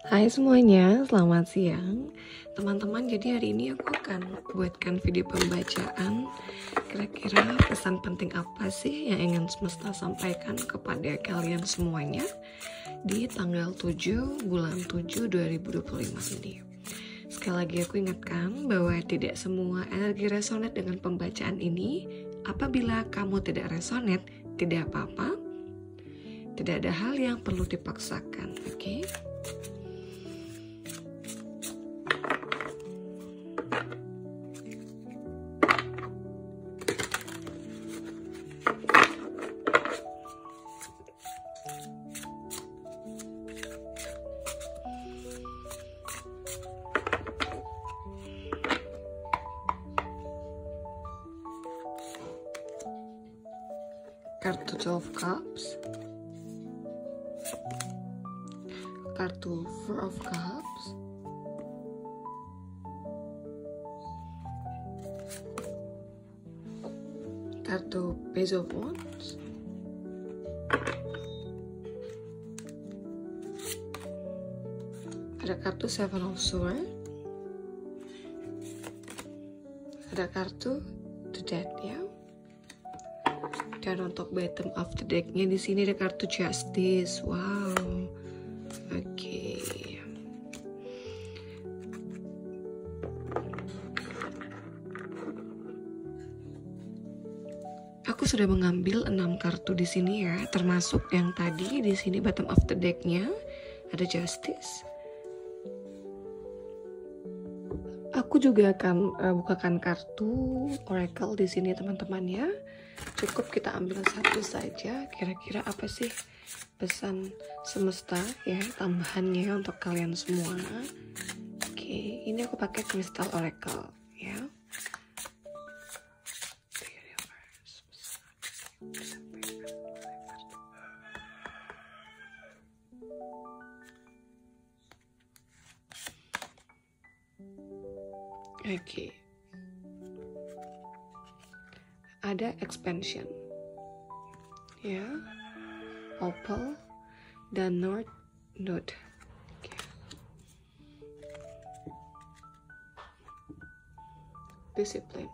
Hai semuanya, selamat siang teman-teman. Jadi hari ini aku akan buatkan video pembacaan. Kira-kira pesan penting apa sih yang ingin semesta sampaikan kepada kalian semuanya di tanggal 7 bulan 7 2025 ini. Sekali lagi aku ingatkan bahwa tidak semua energi resonate dengan pembacaan ini. Apabila kamu tidak resonate, tidak apa-apa. Tidak ada hal yang perlu dipaksakan, oke? Kartu 12 Cups, kartu 4 of Cups, kartu Page of Wands, ada kartu Seven of Swords, ada kartu The Dead ya. Dan untuk bottom of the decknya di sini ada kartu Justice. Wow, oke. Aku sudah mengambil 6 kartu di sini ya, termasuk yang tadi di sini bottom of the decknya ada Justice. Aku juga akan bukakan kartu Oracle di sini teman-teman ya. Cukup kita ambil satu saja. Kira-kira apa sih pesan semesta ya, tambahannya untuk kalian semua. Oke, ini aku pakai kristal Oracle ya. Oke. Ada expansion ya, opal dan north node. Okay. Discipline.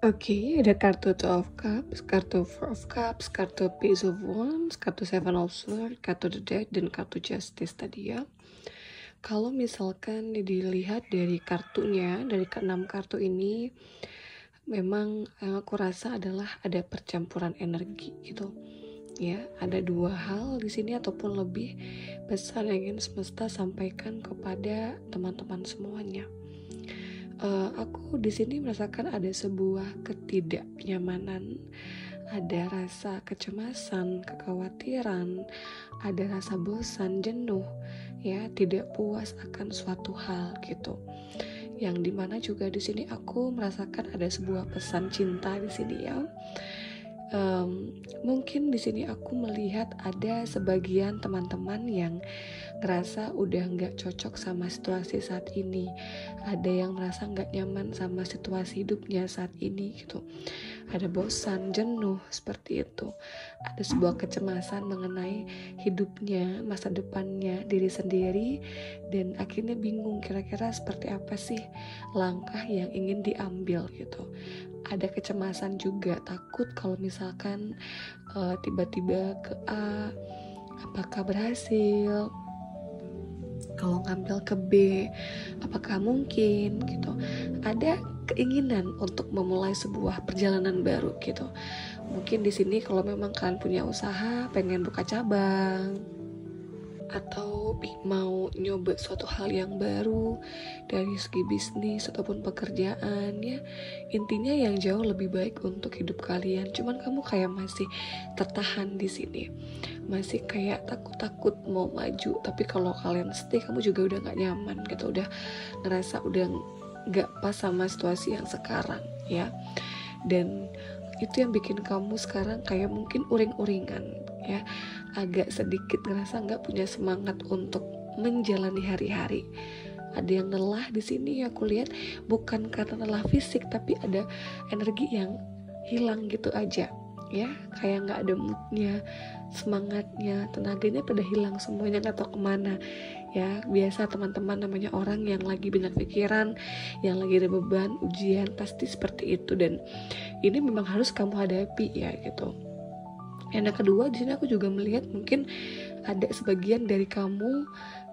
Oke, ada kartu 12 Cups, kartu 4 of Cups, kartu Page of Wands, kartu Seven of Swords, kartu The Dead, dan kartu Justice tadi ya. Kalau misalkan dilihat dari kartunya, dari ke-6 kartu ini, memang yang aku rasa adalah ada percampuran energi gitu ya. Ada dua hal di sini ataupun lebih besar yang ingin semesta sampaikan kepada teman-teman semuanya. Aku di sini merasakan ada sebuah ketidaknyamanan, ada rasa kecemasan, kekhawatiran, ada rasa bosan, jenuh, ya, tidak puas akan suatu hal gitu. Yang dimana juga di sini aku merasakan ada sebuah pesan cinta di sini ya. Mungkin di sini aku melihat ada sebagian teman-teman yang ngerasa udah nggak cocok sama situasi saat ini. Ada yang merasa nggak nyaman sama situasi hidupnya saat ini gitu. Ada bosan, jenuh seperti itu. Ada sebuah kecemasan mengenai hidupnya, masa depannya, diri sendiri, dan akhirnya bingung kira-kira seperti apa sih langkah yang ingin diambil gitu. Ada kecemasan juga, takut kalau misalkan tiba-tiba ke A, apakah berhasil? Kalau ngambil ke B, apakah mungkin gitu. Ada keinginan untuk memulai sebuah perjalanan baru gitu. Mungkin di sini kalau memang kalian punya usaha, pengen buka cabang, atau mau nyoba suatu hal yang baru dari segi bisnis ataupun pekerjaan ya, intinya yang jauh lebih baik untuk hidup kalian. Cuman kamu kayak masih tertahan di sini, masih kayak takut mau maju. Tapi kalau kalian stay, kamu juga udah nggak nyaman gitu, udah ngerasa udah nggak pas sama situasi yang sekarang ya. Dan itu yang bikin kamu sekarang kayak mungkin uring-uringan ya, agak sedikit ngerasa nggak punya semangat untuk menjalani hari-hari. Ada yang lelah di sini aku lihat, bukan karena lelah fisik, tapi ada energi yang hilang gitu aja ya, kayak nggak ada moodnya, semangatnya, tenaganya pada hilang semuanya, nggak tahu kemana. Ya biasa teman-teman, namanya orang yang lagi banyak pikiran, yang lagi ada beban ujian, pasti seperti itu, dan ini memang harus kamu hadapi ya gitu. Yang kedua, di sini aku juga melihat mungkin ada sebagian dari kamu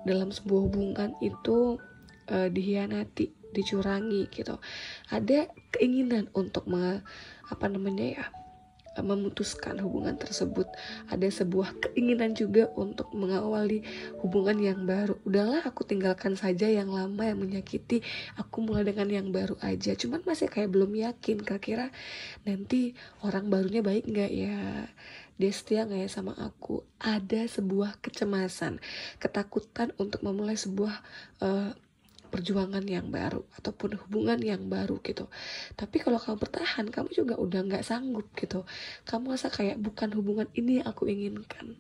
dalam sebuah hubungan itu dihianati, dicurangi gitu. Ada keinginan untuk memutuskan hubungan tersebut. Ada sebuah keinginan juga untuk mengawali hubungan yang baru. Udahlah, aku tinggalkan saja yang lama yang menyakiti, aku mulai dengan yang baru aja. Cuman masih kayak belum yakin, kira-kira nanti orang barunya baik gak ya, dia setia gak ya sama aku. Ada sebuah kecemasan, ketakutan untuk memulai sebuah perjuangan yang baru ataupun hubungan yang baru gitu. Tapi kalau kamu bertahan, kamu juga udah gak sanggup gitu. Kamu rasa kayak bukan hubungan ini yang aku inginkan.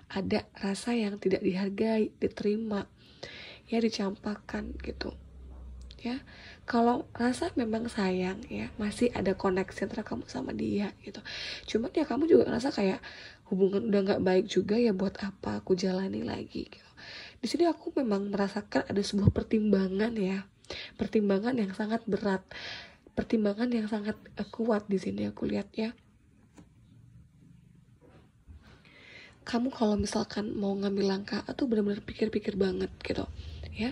Ada rasa yang tidak dihargai, diterima, ya dicampakkan gitu. Ya, kalau rasa memang sayang ya, masih ada koneksi antara kamu sama dia gitu. Cuman ya kamu juga ngerasa kayak hubungan udah gak baik juga ya, buat apa aku jalani lagi gitu. Di sini aku memang merasakan ada sebuah pertimbangan ya, pertimbangan yang sangat berat, pertimbangan yang sangat kuat di sini aku lihat ya. Kamu kalau misalkan mau ngambil langkah atau benar-benar pikir-pikir banget gitu ya.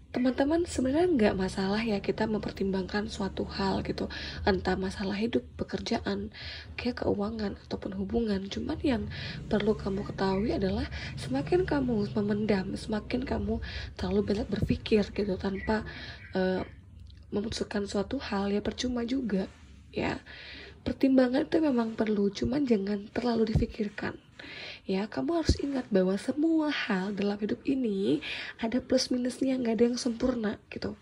Teman-teman, sebenarnya nggak masalah ya kita mempertimbangkan suatu hal gitu, entah masalah hidup, pekerjaan, kayak keuangan ataupun hubungan. Cuman yang perlu kamu ketahui adalah semakin kamu memendam, semakin kamu terlalu banyak berpikir gitu tanpa memutuskan suatu hal, ya percuma juga ya. Pertimbangan itu memang perlu, cuman jangan terlalu difikirkan. Ya, kamu harus ingat bahwa semua hal dalam hidup ini ada plus minusnya, nggak ada yang sempurna gitu.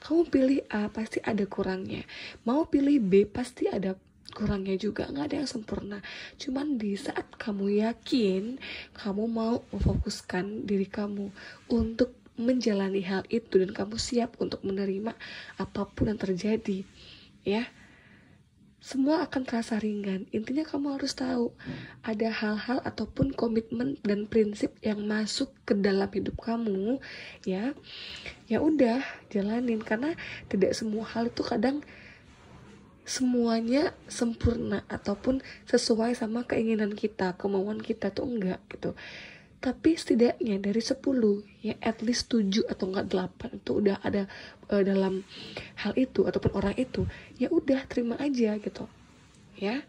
Kamu pilih A pasti ada kurangnya, mau pilih B pasti ada kurangnya juga, nggak ada yang sempurna. Cuman di saat kamu yakin, kamu mau memfokuskan diri kamu untuk menjalani hal itu dan kamu siap untuk menerima apapun yang terjadi, ya semua akan terasa ringan. Intinya kamu harus tahu ada hal-hal ataupun komitmen dan prinsip yang masuk ke dalam hidup kamu, ya udah jalanin, karena tidak semua hal itu kadang semuanya sempurna ataupun sesuai sama keinginan kita, kemauan kita tuh enggak gitu. Tapi setidaknya dari 10 ya at least 7 atau enggak 8 itu udah ada dalam hal itu ataupun orang itu, ya udah terima aja gitu ya,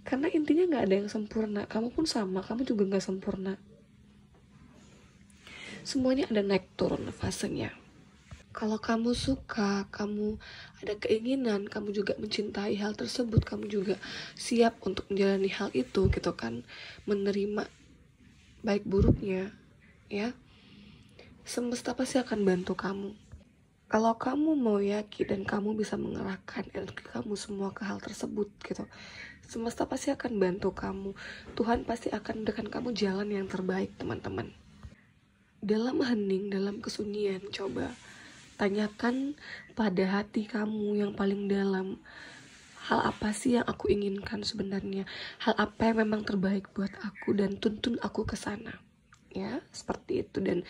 karena intinya nggak ada yang sempurna. Kamu pun sama, kamu juga nggak sempurna, semuanya ada naik turun fasenya. Kalau kamu suka, kamu ada keinginan, kamu juga mencintai hal tersebut, kamu juga siap untuk menjalani hal itu gitu kan, menerima baik buruknya ya, semesta pasti akan bantu kamu. Kalau kamu mau yakin dan kamu bisa mengerahkan energi kamu semua ke hal tersebut gitu, semesta pasti akan bantu kamu. Tuhan pasti akan berikan kamu jalan yang terbaik, teman-teman. Dalam hening, dalam kesunyian, coba tanyakan pada hati kamu yang paling dalam, hal apa sih yang aku inginkan sebenarnya, hal apa yang memang terbaik buat aku, dan tuntun aku ke sana. Ya, seperti itu. Dan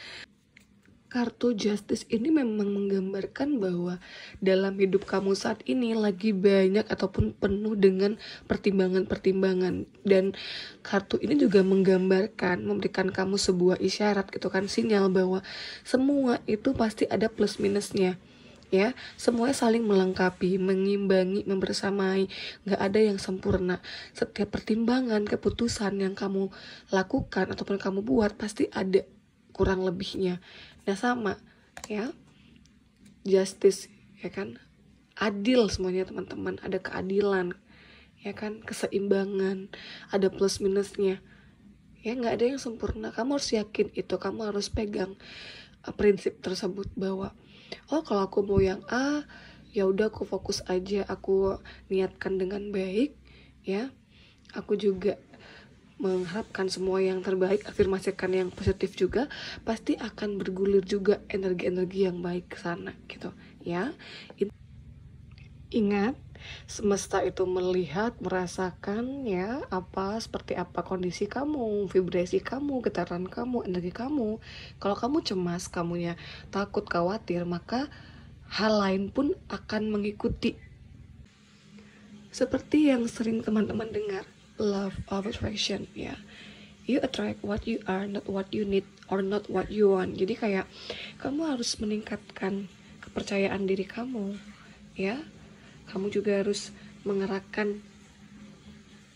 kartu Justice ini memang menggambarkan bahwa dalam hidup kamu saat ini lagi banyak ataupun penuh dengan pertimbangan-pertimbangan. Dan kartu ini juga menggambarkan, memberikan kamu sebuah isyarat gitu kan, sinyal bahwa semua itu pasti ada plus minusnya. Ya, semuanya saling melengkapi, mengimbangi, membersamai, gak ada yang sempurna. Setiap pertimbangan, keputusan yang kamu lakukan ataupun kamu buat pasti ada kurang lebihnya. Nah sama ya, justice ya kan, adil semuanya teman-teman, ada keadilan ya kan, keseimbangan, ada plus minusnya ya, nggak ada yang sempurna. Kamu harus yakin itu, kamu harus pegang prinsip tersebut bahwa oh kalau aku mau yang A, ya udah aku fokus aja, aku niatkan dengan baik ya, aku juga mengharapkan semua yang terbaik, afirmasikan yang positif juga, pasti akan bergulir juga energi-energi yang baik ke sana gitu ya. Ingat, semesta itu melihat, merasakan ya seperti apa kondisi kamu, vibrasi kamu, getaran kamu, energi kamu. Kalau kamu cemas, kamunya takut, khawatir, maka hal lain pun akan mengikuti. Seperti yang sering teman-teman dengar, love of attraction ya. You attract what you are, not what you need or not what you want. Jadi kayak kamu harus meningkatkan kepercayaan diri kamu ya. Kamu juga harus mengerahkan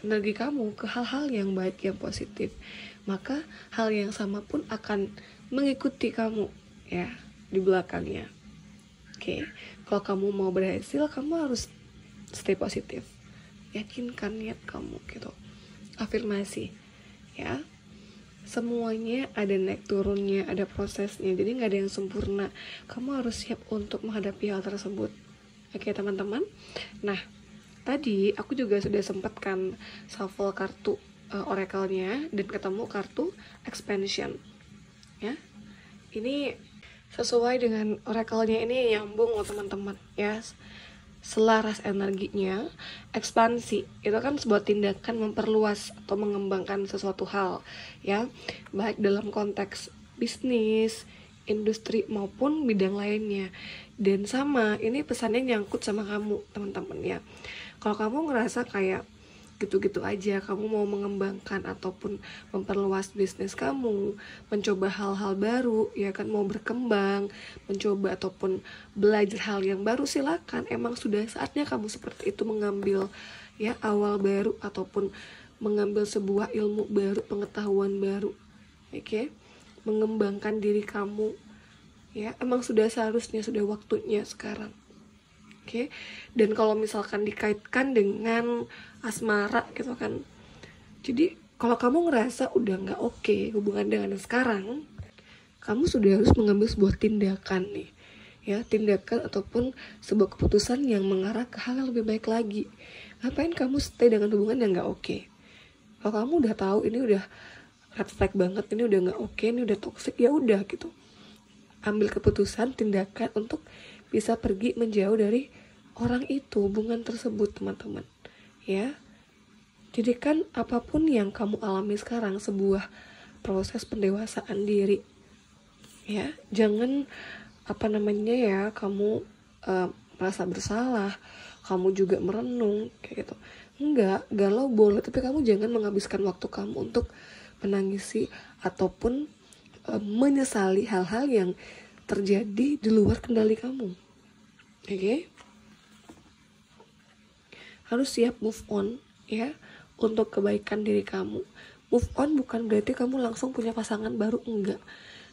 energi kamu ke hal-hal yang baik, yang positif. Maka hal yang sama pun akan mengikuti kamu ya di belakangnya. Oke, kalau kamu mau berhasil, kamu harus stay positif. Yakinkan niat kamu gitu. Afirmasi ya. Semuanya ada naik turunnya, ada prosesnya. Jadi nggak ada yang sempurna. Kamu harus siap untuk menghadapi hal tersebut. Oke teman-teman. Nah, tadi aku juga sudah sempat kan shuffle kartu oracle-nya dan ketemu kartu expansion. Ya. Ini sesuai dengan oracle-nya, ini nyambung loh teman-teman ya. Selaras energinya. Ekspansi itu kan sebuah tindakan memperluas atau mengembangkan sesuatu hal ya, baik dalam konteks bisnis, industri maupun bidang lainnya. Dan sama, ini pesannya nyangkut sama kamu teman-teman ya. Kalau kamu ngerasa kayak gitu-gitu aja, kamu mau mengembangkan ataupun memperluas bisnis kamu, mencoba hal-hal baru ya kan, mau berkembang, mencoba ataupun belajar hal yang baru, silakan. Emang sudah saatnya kamu seperti itu, mengambil ya awal baru ataupun mengambil sebuah ilmu baru, pengetahuan baru. Oke? Mengembangkan diri kamu ya, emang sudah seharusnya, sudah waktunya sekarang. Oke. Dan kalau misalkan dikaitkan dengan asmara gitu kan, jadi kalau kamu ngerasa udah nggak oke hubungan dengan yang sekarang, kamu sudah harus mengambil sebuah tindakan nih ya, tindakan ataupun sebuah keputusan yang mengarah ke hal yang lebih baik lagi. Ngapain kamu stay dengan hubungan yang nggak oke? Kalau kamu udah tahu ini udah red flag banget, ini udah nggak oke, ini udah toxic, ya udah gitu, ambil keputusan, tindakan untuk bisa pergi menjauh dari orang itu, hubungan tersebut teman-teman ya. Jadi kan apapun yang kamu alami sekarang sebuah proses pendewasaan diri ya. Jangan kamu merasa bersalah, kamu juga merenung kayak gitu. Enggak, galau boleh, tapi kamu jangan menghabiskan waktu kamu untuk menangisi ataupun menyesali hal-hal yang terjadi di luar kendali kamu. Oke? Harus siap move on ya, untuk kebaikan diri kamu. Move on bukan berarti kamu langsung punya pasangan baru, enggak.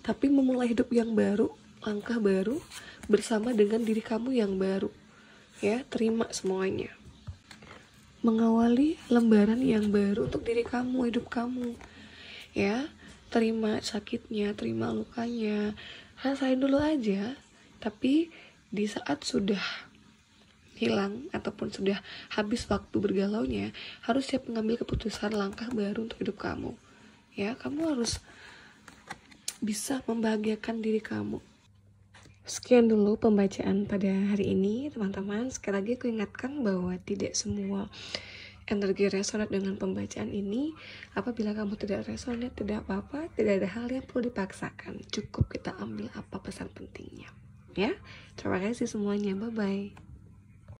Tapi memulai hidup yang baru, langkah baru bersama dengan diri kamu yang baru. Ya, terima semuanya. Mengawali lembaran yang baru untuk diri kamu, hidup kamu. Ya, terima sakitnya, terima lukanya, rasain dulu aja. Tapi di saat sudah hilang ataupun sudah habis waktu bergalaunya, harus siap mengambil keputusan langkah baru untuk hidup kamu ya. Kamu harus bisa membahagiakan diri kamu. Sekian dulu pembacaan pada hari ini teman-teman. Sekali lagi aku ingatkan bahwa tidak semua energi resonate dengan pembacaan ini. Apabila kamu tidak resonate, tidak apa-apa, tidak ada hal yang perlu dipaksakan. Cukup kita ambil apa pesan pentingnya ya. Terima kasih semuanya, bye-bye.